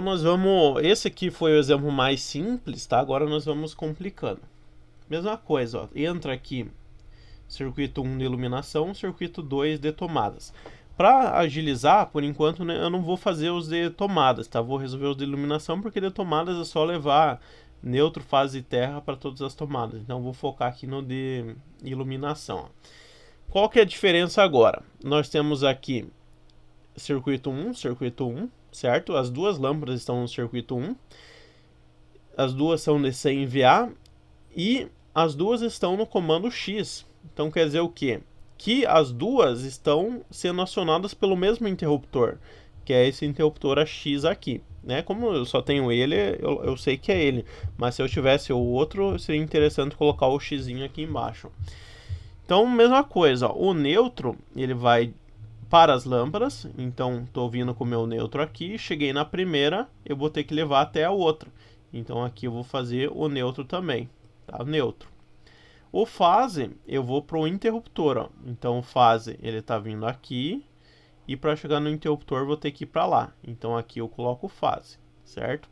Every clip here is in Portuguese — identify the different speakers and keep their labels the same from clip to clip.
Speaker 1: Então esse aqui foi o exemplo mais simples, tá? Agora nós vamos complicando. Mesma coisa, ó, entra aqui circuito 1 de iluminação, circuito 2 de tomadas. Para agilizar, por enquanto, né, eu não vou fazer os de tomadas, tá? Vou resolver os de iluminação, porque de tomadas é só levar neutro, fase e terra para todas as tomadas. Então vou focar aqui no de iluminação. Ó. Qual que é a diferença agora? Nós temos aqui circuito 1, certo? As duas lâmpadas estão no circuito 1. As duas são de 100 VA e as duas estão no comando X. Então quer dizer o quê? Que as duas estão sendo acionadas pelo mesmo interruptor, que é esse interruptor AX aqui. Né? Como eu só tenho ele, eu sei que é ele. Mas se eu tivesse o outro, seria interessante colocar o X aqui embaixo. Então, mesma coisa. Ó, o neutro, ele vai para as lâmpadas. Então, estou vindo com o meu neutro aqui. Cheguei na primeira, eu vou ter que levar até a outra. Então, aqui eu vou fazer o neutro também. Tá? Neutro. O fase, eu vou para o interruptor. Ó. Então, o fase, ele está vindo aqui. E para chegar no interruptor, vou ter que ir para lá. Então, aqui eu coloco fase, certo?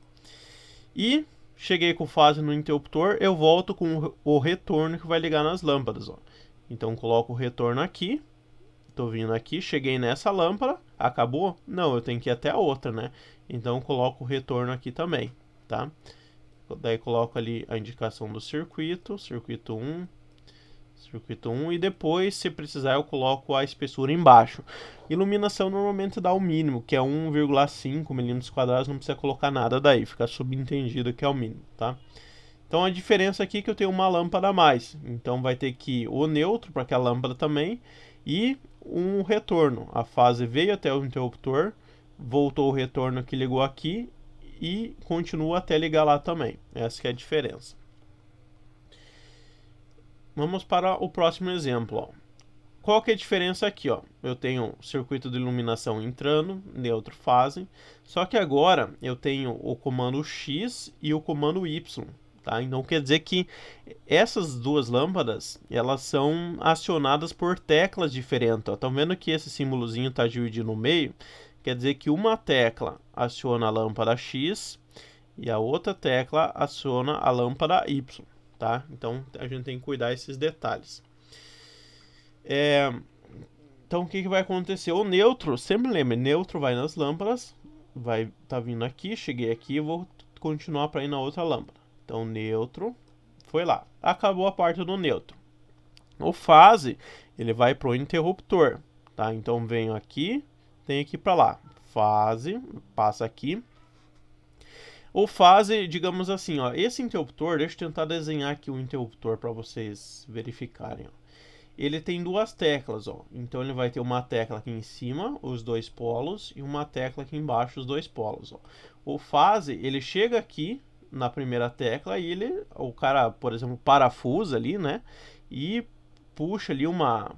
Speaker 1: E cheguei com fase no interruptor, eu volto com o retorno que vai ligar nas lâmpadas. Ó. Então, coloco o retorno aqui. Estou vindo aqui, cheguei nessa lâmpada. Acabou? Não, eu tenho que ir até a outra, né? Então, coloco o retorno aqui também, tá? Daí coloco ali a indicação do circuito, circuito 1, e depois, se precisar, eu coloco a espessura embaixo. Iluminação normalmente dá o mínimo, que é 1,5 milímetros quadrados, não precisa colocar nada daí, fica subentendido que é o mínimo, tá? Então a diferença aqui é que eu tenho uma lâmpada a mais, então vai ter que ir o neutro para aquela lâmpada também e um retorno. A fase veio até o interruptor, voltou o retorno que ligou aqui e continua até ligar lá também. Essa que é a diferença. Vamos para o próximo exemplo. Ó. Qual que é a diferença aqui? Ó? Eu tenho o circuito de iluminação entrando, neutro fase, só que agora eu tenho o comando X e o comando Y. Tá? Então quer dizer que essas duas lâmpadas elas são acionadas por teclas diferentes. Estão vendo que esse símbolozinho está dividido no meio? Quer dizer que uma tecla aciona a lâmpada X e a outra tecla aciona a lâmpada Y. Tá? Então a gente tem que cuidar desses detalhes. Então o que vai acontecer? O neutro, sempre lembre, neutro vai nas lâmpadas, vai tá vindo aqui, cheguei aqui, vou continuar para ir na outra lâmpada. Então neutro foi lá, acabou a parte do neutro. O fase ele vai para o interruptor, tá? Então venho aqui, tenho que ir para lá, fase passa aqui. O fase, digamos assim, ó, esse interruptor, deixa eu tentar desenhar aqui o interruptor para vocês verificarem. Ó. Ele tem duas teclas, ó. Então ele vai ter uma tecla aqui em cima, os dois polos, e uma tecla aqui embaixo, os dois polos, ó. O fase, ele chega aqui na primeira tecla e o cara, por exemplo, parafusa ali, né? E puxa ali uma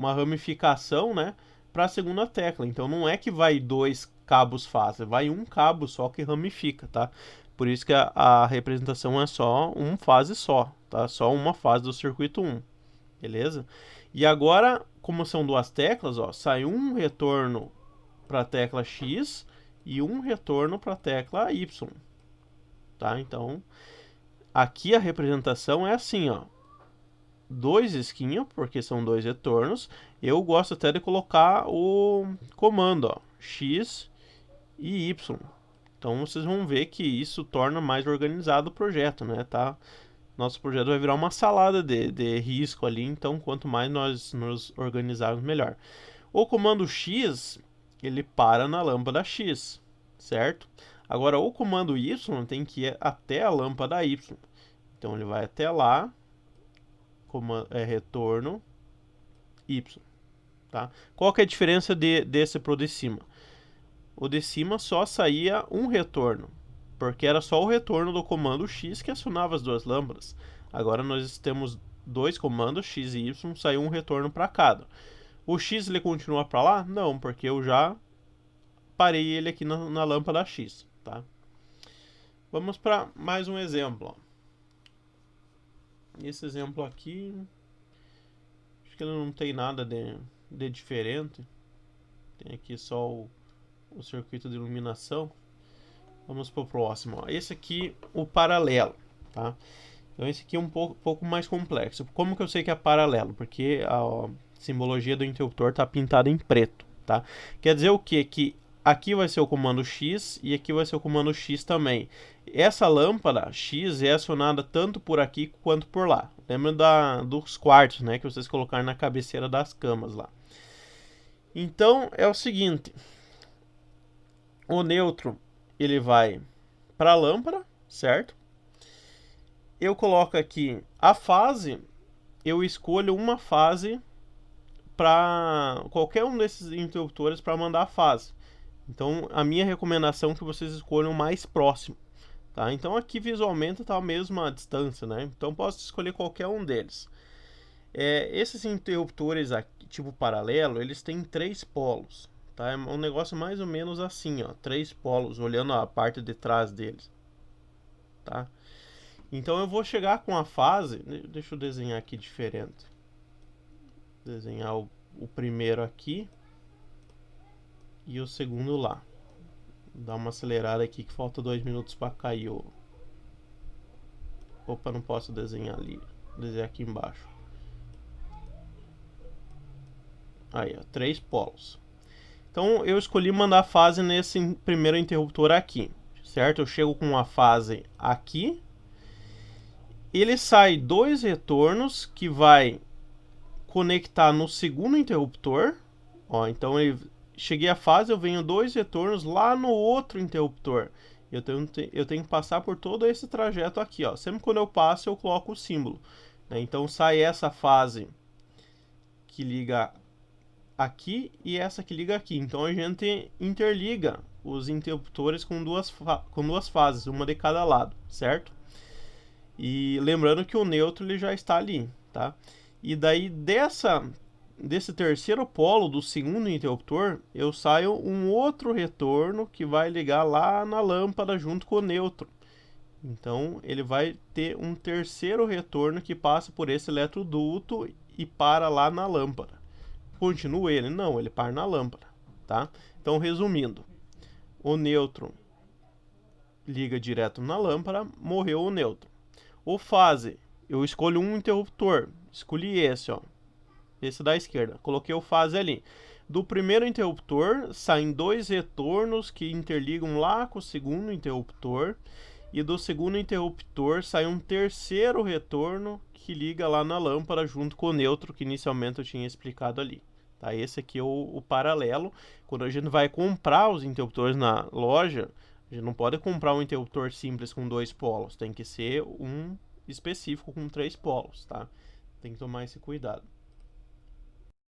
Speaker 1: ramificação, né? Para a segunda tecla. Então não é que vai dois cabos fase, vai um cabo só que ramifica, tá? Por isso que a representação é só uma fase só, tá? Só uma fase do circuito 1. Beleza? E agora, como são duas teclas, ó, sai um retorno para a tecla X e um retorno para a tecla Y. Tá? Então, aqui a representação é assim, ó. Dois esquinhos, porque são dois retornos. Eu gosto até de colocar o comando, ó, X e Y. Então, vocês vão ver que isso torna mais organizado o projeto, né? Tá? Nosso projeto vai virar uma salada de risco ali, então quanto mais nós nos organizarmos, melhor. O comando X, ele para na lâmpada X, certo? Agora, o comando Y tem que ir até a lâmpada Y. Então, ele vai até lá, retorno Y. Tá? Qual que é a diferença desse pro de cima? O de cima só saía um retorno, porque era só o retorno do comando X que acionava as duas lâmpadas. Agora nós temos dois comandos, X e Y, saiu um retorno para cada. O X ele continua para lá? Não, porque eu já parei ele aqui na lâmpada X. Tá? Vamos para mais um exemplo. Esse exemplo aqui, acho que ele não tem nada de diferente. Tem aqui só o circuito de iluminação. Vamos para o próximo. Ó. Esse aqui, o paralelo, tá? Então esse aqui é um pouco mais complexo. Como que eu sei que é paralelo? Porque a simbologia do interruptor está pintada em preto, tá? Quer dizer o quê? Que aqui vai ser o comando X e aqui vai ser o comando X também. Essa lâmpada X é acionada tanto por aqui quanto por lá. Lembra dos quartos, né? Que vocês colocaram na cabeceira das camas lá. Então é o seguinte. O nêutron, ele vai para a lâmpada, certo? Eu coloco aqui a fase, eu escolho uma fase para qualquer um desses interruptores para mandar a fase. Então, a minha recomendação é que vocês escolham o mais próximo, tá? Então, aqui visualmente está a mesma distância, né? Então, posso escolher qualquer um deles. Esses interruptores aqui, tipo paralelo, eles têm 3 polos, tá? É um negócio mais ou menos assim, ó, 3 polos, olhando a parte de trás deles, tá? Então eu vou chegar com a fase, deixa eu desenhar aqui diferente. Desenhar o primeiro aqui e o segundo lá. Vou dar uma acelerada aqui que falta 2 minutos para cair o... Opa, não posso desenhar ali. Desenhar aqui embaixo. Aí, ó, 3 polos. Então eu escolhi mandar a fase nesse primeiro interruptor aqui, certo? Eu chego com a fase aqui. Ele sai 2 retornos que vai conectar no segundo interruptor. Ó, então cheguei à fase, eu venho 2 retornos lá no outro interruptor. Eu tenho que passar por todo esse trajeto aqui. Ó. Sempre quando eu passo, eu coloco o símbolo. Né? Então sai essa fase que liga aqui e essa que liga aqui. Então a gente interliga os interruptores com duas fases, uma de cada lado, certo? E lembrando que o neutro ele já está ali, tá? E daí desse terceiro polo do segundo interruptor, eu saio um outro retorno que vai ligar lá na lâmpada junto com o neutro. Então ele vai ter um terceiro retorno que passa por esse eletroduto e para lá na lâmpada. Continua ele? Não, ele para na lâmpada, tá? Então resumindo, o nêutron liga direto na lâmpada, morreu o nêutron. O fase, eu escolho um interruptor, escolhi esse, ó, esse da esquerda, coloquei o fase ali. Do primeiro interruptor saem 2 retornos que interligam lá com o segundo interruptor, e do segundo interruptor sai um terceiro retorno que liga lá na lâmpada junto com o neutro que inicialmente eu tinha explicado ali. Tá? Esse aqui é o paralelo. Quando a gente vai comprar os interruptores na loja, a gente não pode comprar um interruptor simples com 2 polos, tem que ser um específico com 3 polos, tá? Tem que tomar esse cuidado.